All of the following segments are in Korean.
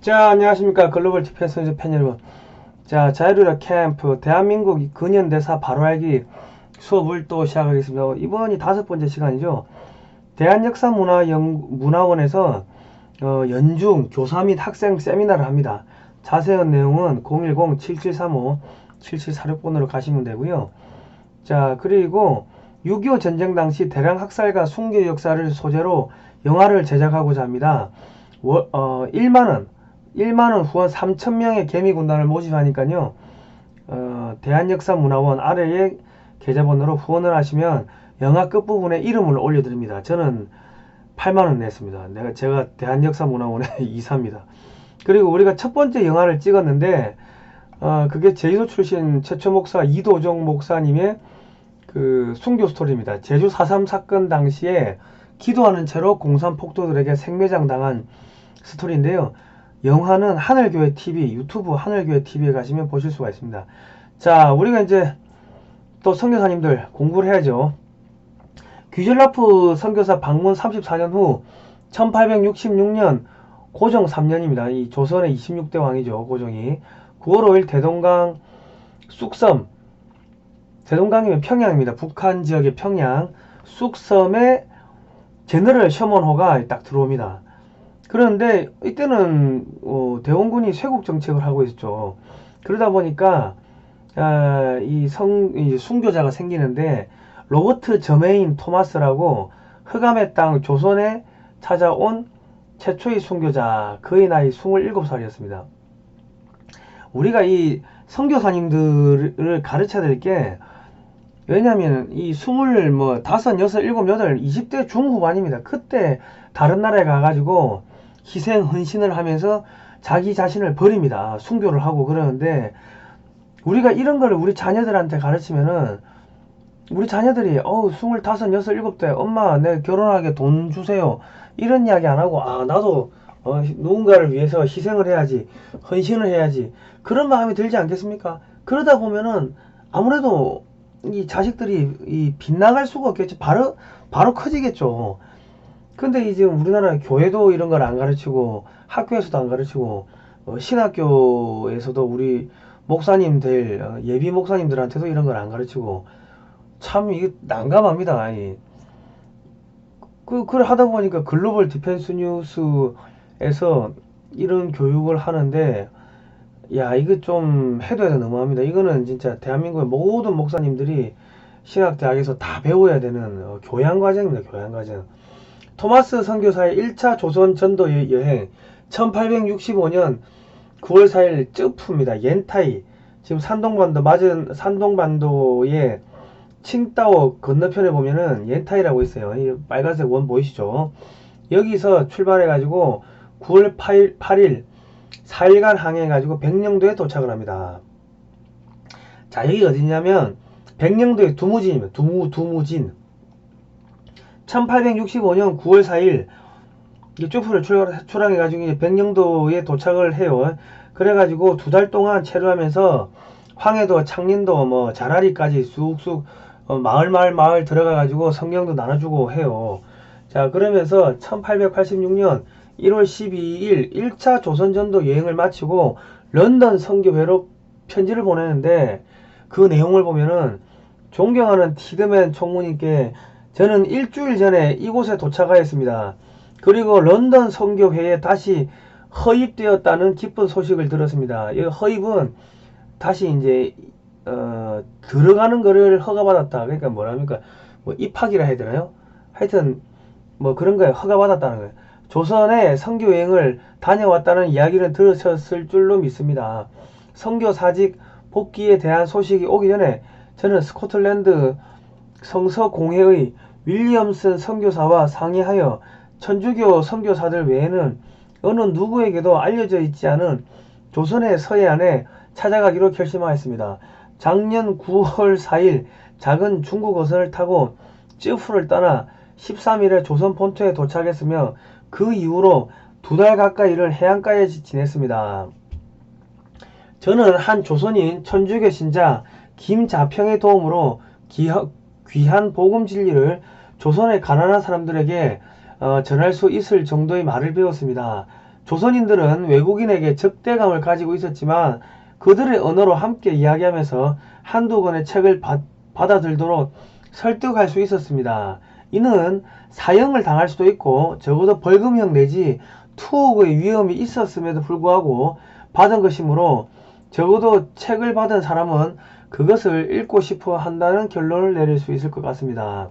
자, 안녕하십니까. 글로벌 디펜스 팬 여러분. 자, 자유로라 캠프, 대한민국 근현대사 바로 알기 수업을 또 시작하겠습니다. 이번이 5번째 시간이죠. 대한역사문화원에서 연중 교사 및 학생 세미나를 합니다. 자세한 내용은 010-7735-7746번으로 가시면 되고요. 자, 그리고 6.25 전쟁 당시 대량 학살과 순교 역사를 소재로 영화를 제작하고자 합니다. 1만원 후원 3,000명의 개미군단을 모집하니까요. 대한역사문화원 아래에 계좌번호로 후원을 하시면 영화 끝부분에 이름을 올려드립니다. 저는 8만원 냈습니다. 제가 대한역사문화원의 이사입니다. 그리고 우리가 첫 번째 영화를 찍었는데 그게 제주도 출신 최초 목사 이도종 목사님의 그 순교 스토리입니다. 제주 4.3 사건 당시에 기도하는 채로 공산 폭도들에게 생매장 당한 스토리인데요. 영화는 하늘교회 TV, 유튜브 하늘교회 TV에 가시면 보실 수가 있습니다. 자, 우리가 이제 또 선교사님들 공부를 해야죠. 귀젤라프 선교사 방문 34년 후 1866년 고종 3년입니다. 이 조선의 26대 왕이죠. 고종이 9월 5일 대동강 쑥섬, 대동강이면 평양입니다. 북한 지역의 평양 쑥섬에 제너럴 셔먼호가 딱 들어옵니다. 그런데 이때는 대원군이 쇄국 정책을 하고 있었죠. 그러다 보니까 이 순교자가 생기는데 로버트 저메인 토마스라고 흑암의 땅 조선에 찾아온 최초의 순교자, 그의 나이 27살이었습니다. 우리가 이 선교사님들을 가르쳐야 될 게, 왜냐면 이 25, 6, 7, 8, 20대 중후반입니다. 그때 다른 나라에 가가지고 희생, 헌신을 하면서 자기 자신을 버립니다. 순교를 하고 그러는데, 우리가 이런 걸 우리 자녀들한테 가르치면은 우리 자녀들이 25, 6, 7대 엄마 내 결혼하게 돈 주세요 이런 이야기 안 하고 나도 누군가를 위해서 희생을 해야지, 헌신을 해야지, 그런 마음이 들지 않겠습니까? 그러다 보면은 아무래도 이 자식들이 빗나갈 수가 없겠죠. 바로 커지겠죠. 근데 이제 우리나라 교회도 이런 걸 안 가르치고 학교에서도 안 가르치고 신학교에서도 우리 목사님들, 예비 목사님들한테도 이런 걸 안 가르치고, 참 이게 난감합니다. 그걸 하다 보니까 글로벌 디펜스 뉴스에서 이런 교육을 하는데, 야, 이거 좀 해둬야 돼. 너무합니다. 이거는 진짜 대한민국의 모든 목사님들이 신학대학에서 다 배워야 되는 교양과정입니다. 교양과정. 토마스 선교사의 1차 조선 전도 여행 1865년 9월 4일 쯔푸입니다. 옌타이, 지금 산동반도의 칭따오 건너편에 보면은 옌타이라고 있어요. 이 빨간색 원 보이시죠? 여기서 출발해가지고 9월 8일 4일간 항해해가지고 백령도에 도착을 합니다. 자, 여기 어디냐면 백령도의 두무진입니다. 두무진. 1865년 9월 4일 쭈프를 출항해가지고 백령도에 도착을 해요. 그래가지고 2달 동안 체류하면서 황해도, 창린도, 자라리까지 쑥쑥 마을 들어가가지고 성경도 나눠주고 해요. 자, 그러면서 1886년 1월 12일 1차 조선전도 여행을 마치고 런던 선교회로 편지를 보내는데, 그 내용을 보면은 존경하는 티드맨 총무님께 저는 일주일 전에 이곳에 도착하였습니다. 그리고 런던 선교회에 다시 허입되었다는 기쁜 소식을 들었습니다. 이 허입은 다시 이제 들어가는 거를 허가받았다. 그러니까 뭐랍니까? 입학이라 해야 되나요? 하여튼 그런 거에 허가받았다는 거예요. 조선에 선교 여행을 다녀왔다는 이야기를 들으셨을 줄로 믿습니다. 선교 사직 복귀에 대한 소식이 오기 전에 저는 스코틀랜드 성서공회의 윌리엄슨 선교사와 상의하여 천주교 선교사들 외에는 어느 누구에게도 알려져 있지 않은 조선의 서해안에 찾아가기로 결심하였습니다. 작년 9월 4일 작은 중국 어선을 타고 쯔푸를 떠나 13일에 조선 본토에 도착했으며 그 이후로 2달 가까이를 해안가에 지냈습니다. 저는 한 조선인 천주교 신자 김자평의 도움으로 귀한 복음 진리를 조선의 가난한 사람들에게 전할 수 있을 정도의 말을 배웠습니다. 조선인들은 외국인에게 적대감을 가지고 있었지만 그들의 언어로 함께 이야기하면서 한두 권의 책을 받아들도록 설득할 수 있었습니다. 이는 사형을 당할 수도 있고 적어도 벌금형 내지 투옥의 위험이 있었음에도 불구하고 받은 것이므로 적어도 책을 받은 사람은 그것을 읽고 싶어 한다는 결론을 내릴 수 있을 것 같습니다.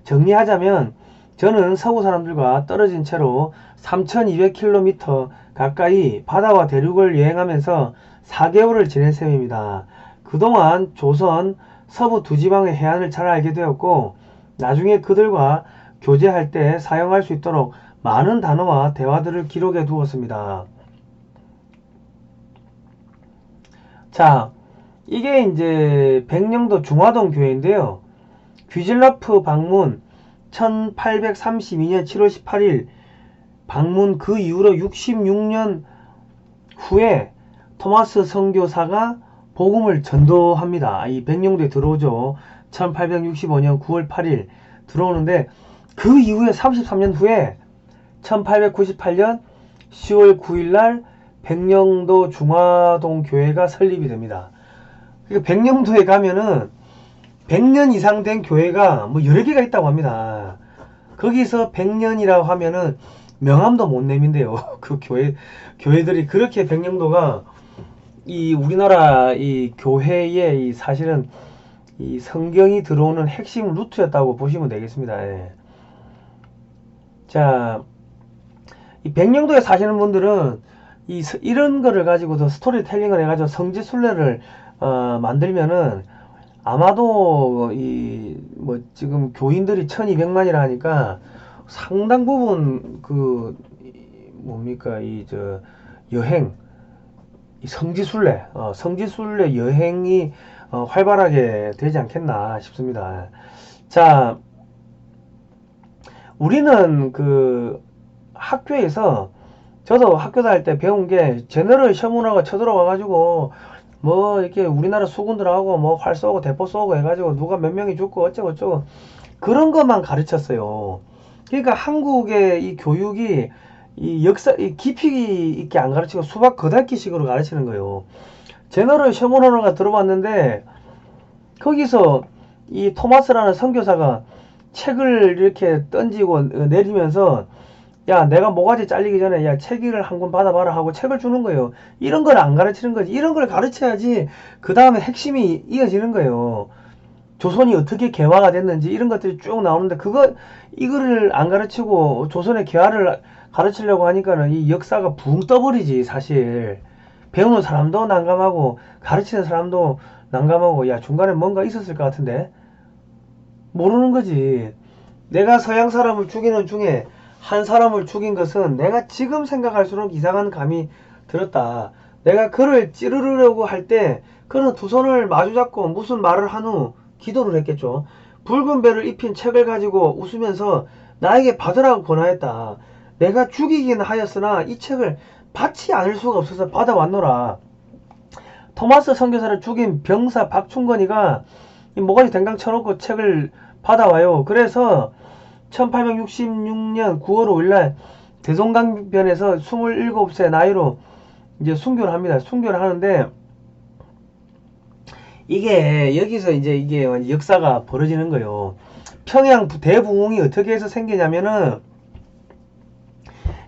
정리하자면 저는 서구 사람들과 떨어진 채로 3200km 가까이 바다와 대륙을 여행하면서 4개월을 지낸 셈입니다. 그동안 조선, 서부 두 지방의 해안을 잘 알게 되었고 나중에 그들과 교제할 때 사용할 수 있도록 많은 단어와 대화들을 기록해 두었습니다. 자, 이게 이제 백령도 중화동 교회인데요. 귀즐러프 방문 1832년 7월 18일 방문 그 이후로 66년 후에 토마스 선교사가 복음을 전도합니다. 이 백령도에 들어오죠. 1865년 9월 8일 들어오는데 그 이후에 33년 후에 1898년 10월 9일날 백령도 중화동 교회가 설립이 됩니다. 그러니까 백령도에 가면은 100년 이상 된 교회가 뭐 여러 개가 있다고 합니다. 거기서 100년이라고 하면은 명함도 못 내민대요. 그 교회들이 그렇게 백령도가 이 우리나라 이 교회의 이 사실은 이 성경이 들어오는 핵심 루트였다고 보시면 되겠습니다. 예. 자, 이 백령도에 사시는 분들은 이런 거를 가지고도 스토리텔링을 해가지고 성지순례를 만들면은 아마도 이 뭐 지금 교인들이 1200만이라 하니까 상당 부분 그 뭡니까 이 저 여행 이 성지순례 여행이 활발하게 되지 않겠나 싶습니다. 자, 우리는 그 학교에서 저도 학교 다닐 때 배운 게 제너럴 셔먼하고 쳐들어와 가지고 뭐 이렇게 우리나라 수군들하고 뭐 활 쏘고 대포 쏘고 해가지고 누가 몇 명이 죽고 어쩌고 저쩌고 그런 것만 가르쳤어요. 그러니까 한국의 이 교육이 이 역사 이 깊이 있게 안 가르치고 수박 겉핥기식으로 가르치는 거예요. 제너럴 셔먼호가 들어봤는데 거기서 이 토마스라는 선교사가 책을 이렇게 던지고 내리면서 야 내가 모가지 잘리기 전에 야 책을 한 권 받아봐라 하고 책을 주는 거예요. 이런 걸 안 가르치는 거지. 이런 걸 가르쳐야지 그 다음에 핵심이 이어지는 거예요. 조선이 어떻게 개화가 됐는지 이런 것들이 쭉 나오는데 이거를 안 가르치고 조선의 개화를 가르치려고 하니까는 이 역사가 붕 떠버리지 사실. 배우는 사람도 난감하고 가르치는 사람도 난감하고 야 중간에 뭔가 있었을 것 같은데 모르는 거지. 내가 서양 사람을 죽이는 중에 한 사람을 죽인 것은 내가 지금 생각할수록 이상한 감이 들었다. 내가 그를 찌르려고 할 때 그는 두 손을 마주 잡고 무슨 말을 한 후 기도를 했겠죠. 붉은 배를 입힌 책을 가지고 웃으면서 나에게 받으라고 권하였다. 내가 죽이긴 하였으나 이 책을 받지 않을 수가 없어서 받아왔노라. 토마스 선교사를 죽인 병사 박충건이가 모가지 댕강 쳐놓고 책을 받아와요. 그래서 1866년 9월 5일날 대송강변에서 27세 나이로 이제 순교를 합니다. 순교를 하는데 이게 여기서 이제 이게 역사가 벌어지는 거예요. 평양 대부흥이 어떻게 해서 생기냐면은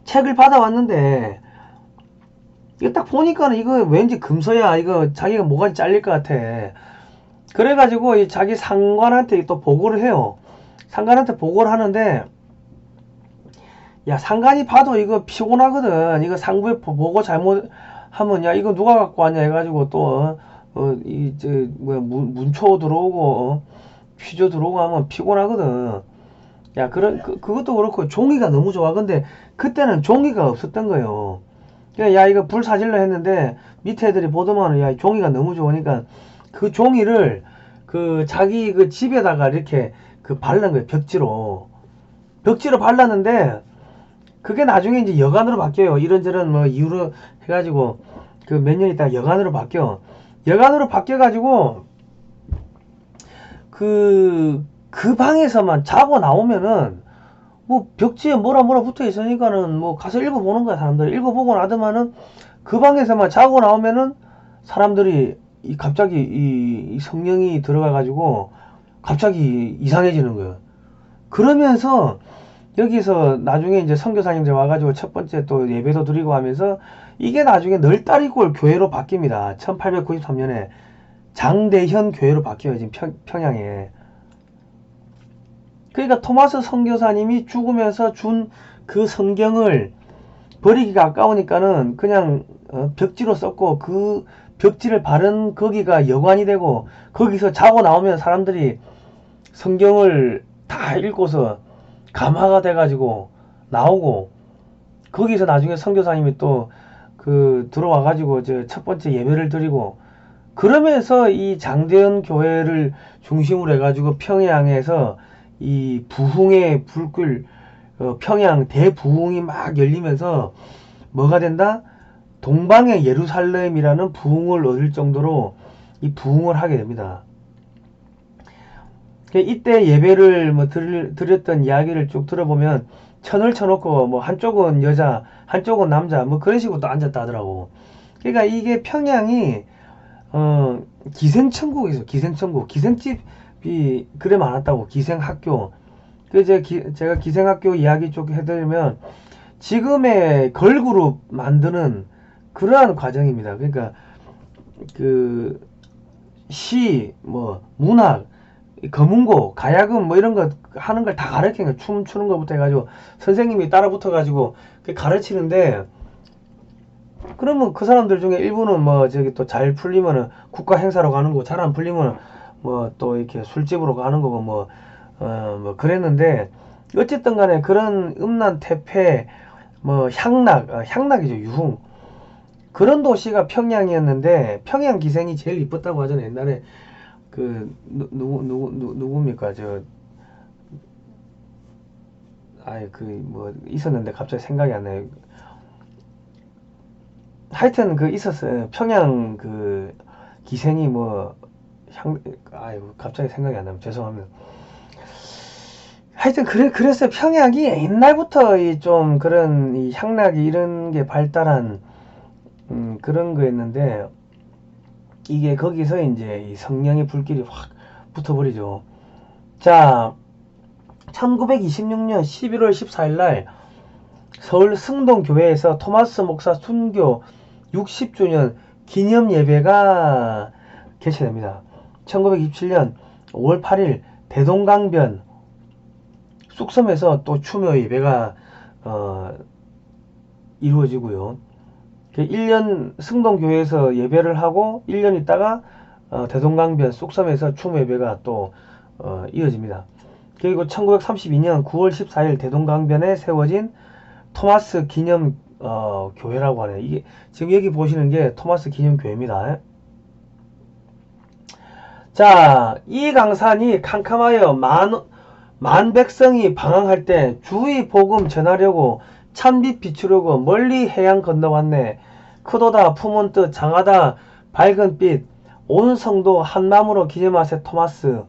책을 받아왔는데 이거 딱 보니까는 이거 왠지 금서야. 이거 자기가 모가지 잘릴 것 같아. 그래가지고 이 자기 상관한테 또 보고를 해요. 상관한테 보고를 하는데 야 상관이 봐도 이거 피곤하거든. 이거 상부에 보고 잘못하면 야 이거 누가 갖고 왔냐 해가지고 또 문초 들어오고 휘조 들어오고 하면 피곤하거든. 야 그것도 그렇고 종이가 너무 좋아. 근데 그때는 종이가 없었던 거예요. 야 이거 불 사질러 했는데 밑에 애들이 보더만은 야 종이가 너무 좋으니까 그 종이를 그 자기 그 집에다가 이렇게 그 바른 거예요. 벽지로 발랐는데 그게 나중에 이제 여간으로 바뀌어요. 이런저런 뭐 이유로 해가지고 그 몇 년 있다가 여간으로 바뀌어가지고 그 방에서만 자고 나오면은 뭐 벽지에 뭐라 붙어 있으니까는 뭐 가서 읽어보는 거야. 사람들 읽어보고 나더만은 그 방에서만 자고 나오면은 사람들이 갑자기 이 성령이 들어가 가지고 갑자기 이상해지는 거예요. 그러면서 여기서 나중에 이제 선교사님들 와가지고 첫 번째 또 예배도 드리고 하면서 이게 나중에 널따리골 교회로 바뀝니다. 1893년에 장대현 교회로 바뀌어요. 지금 평양에. 그러니까 토마스 선교사님이 죽으면서 준 그 성경을 버리기가 아까우니까는 그냥 벽지로 썼고, 그 벽지를 바른 거기가 여관이 되고, 거기서 자고 나오면 사람들이 성경을 다 읽고서 감화가 돼가지고 나오고, 거기서 나중에 선교사님이 또 그 들어와가지고 저 첫 번째 예배를 드리고, 그러면서 이 장대현 교회를 중심으로 해가지고 평양에서 이 부흥의 불길, 평양 대부흥이 막 열리면서 뭐가 된다? 동방의 예루살렘이라는 부흥을 얻을 정도로 이 부흥을 하게 됩니다. 이때 예배를 뭐 드렸던 이야기를 쭉 들어보면 천을 쳐놓고 뭐 한쪽은 여자, 한쪽은 남자, 뭐 그런 식으로 또 앉았다 하더라고. 그러니까 이게 평양이 기생천국이죠. 기생천국. 기생집이 그래 많았다고. 기생학교. 제가 기생학교 이야기 쭉 해드리면 지금의 걸그룹 만드는 그러한 과정입니다. 그러니까 그 시, 뭐 문학, 검은고, 가야금 뭐 이런 거 하는 걸 다 가르치는 거야. 춤 추는 것부터 해가지고 선생님이 따라 붙어가지고 가르치는데, 그러면 그 사람들 중에 일부는 뭐 저기 또 잘 풀리면은 국가 행사로 가는 거고, 잘 안 풀리면 뭐 또 이렇게 술집으로 가는 거고 뭐 그랬는데, 어쨌든 간에 그런 음란 태폐, 뭐 향락이죠. 유흥. 그런 도시가 평양이었는데, 평양 기생이 제일 이뻤다고 하잖아요. 옛날에 그 누굽니까? 그 뭐 있었는데 갑자기 생각이 안 나요. 하여튼 그 있었어요. 평양 그 기생이 뭐 갑자기 생각이 안 나면 죄송합니다. 하여튼 그랬어요. 평양이 옛날부터 좀 그런 이 향락이 이런 게 발달한 그런 거였는데, 이게 거기서 이제 이 성령의 불길이 확 붙어버리죠. 자, 1926년 11월 14일 날 서울 승동교회에서 토마스 목사 순교 60주년 기념 예배가 개최됩니다. 1927년 5월 8일 대동강변 쑥섬에서 또 추모 예배가 이루어지고요. 1년 승동교회에서 예배를 하고 1년 있다가 대동강변 쑥섬에서 추모 예배가 또 이어집니다. 그리고 1932년 9월 14일 대동강변에 세워진 토마스 기념 교회라고 하네요. 이게 지금 여기 보시는 게 토마스 기념 교회입니다. 자, 이 강산이 캄캄하여 만 백성이 방황할 때 주의 복음 전하려고 찬빛 비추려고 멀리 해양 건너왔네. 크도다 품은 뜻 장하다 밝은 빛 온 성도 한마음으로 기념하세 토마스.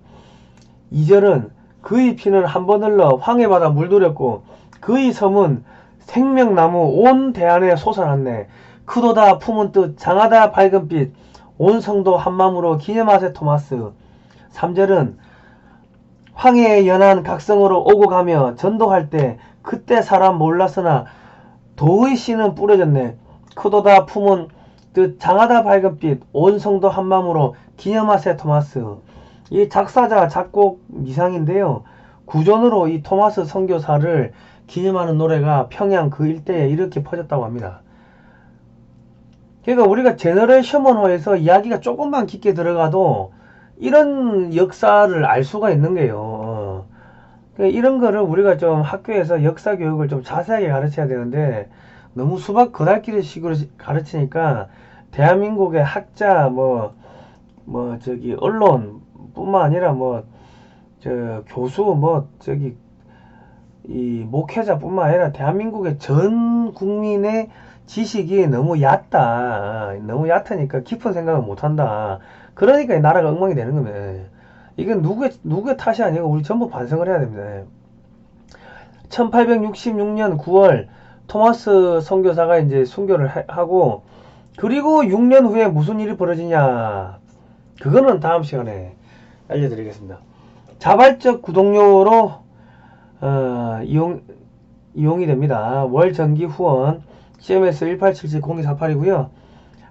2절은 그의 피는 한 번 흘러 황해바다 물들였고 그의 섬은 생명나무 온 대안에 솟아났네. 크도다 품은 뜻 장하다 밝은 빛 온 성도 한마음으로 기념하세 토마스. 3절은 황해의 연한 각성으로 오고 가며 전도할 때 그때 사람 몰랐으나 도의 씨는 뿌려졌네. 크도다 품은 뜻 장하다 밝은 빛 온 성도 한마음으로 기념하세 토마스. 이 작사자 작곡 미상인데요. 구전으로 이 토마스 선교사를 기념하는 노래가 평양 그 일대에 이렇게 퍼졌다고 합니다. 그러니까 우리가 제너레이션호에서 이야기가 조금만 깊게 들어가도 이런 역사를 알 수가 있는 거예요. 그러니까 이런 거를 우리가 좀 학교에서 역사 교육을 좀 자세하게 가르쳐야 되는데, 너무 수박 거달기를 식으로 가르치니까 대한민국의 학자 언론 뿐만 아니라 교수 이 목회자뿐만 아니라 대한민국의 전 국민의 지식이 너무 너무 얕으니까 깊은 생각을 못한다. 그러니까 이 나라가 엉망이 되는 겁니다. 이건 누구의 탓이 아니고 우리 전부 반성을 해야 됩니다. 1866년 9월 토마스 선교사가 이제 순교를 하고, 그리고 6년 후에 무슨 일이 벌어지냐, 그거는 다음 시간에 알려드리겠습니다. 자발적 구독료로 이용이 됩니다. 월 정기 후원 CMS 1877-0248이고요.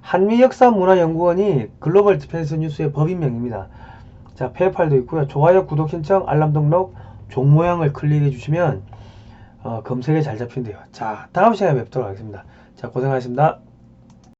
한미역사문화연구원이 글로벌 디펜스 뉴스의 법인명입니다. 자, 페이팔도 있고요. 좋아요, 구독 신청, 알람 등록, 종 모양을 클릭해 주시면 검색에 잘 잡힌대요. 자, 다음 시간에 뵙도록 하겠습니다. 자, 고생하셨습니다.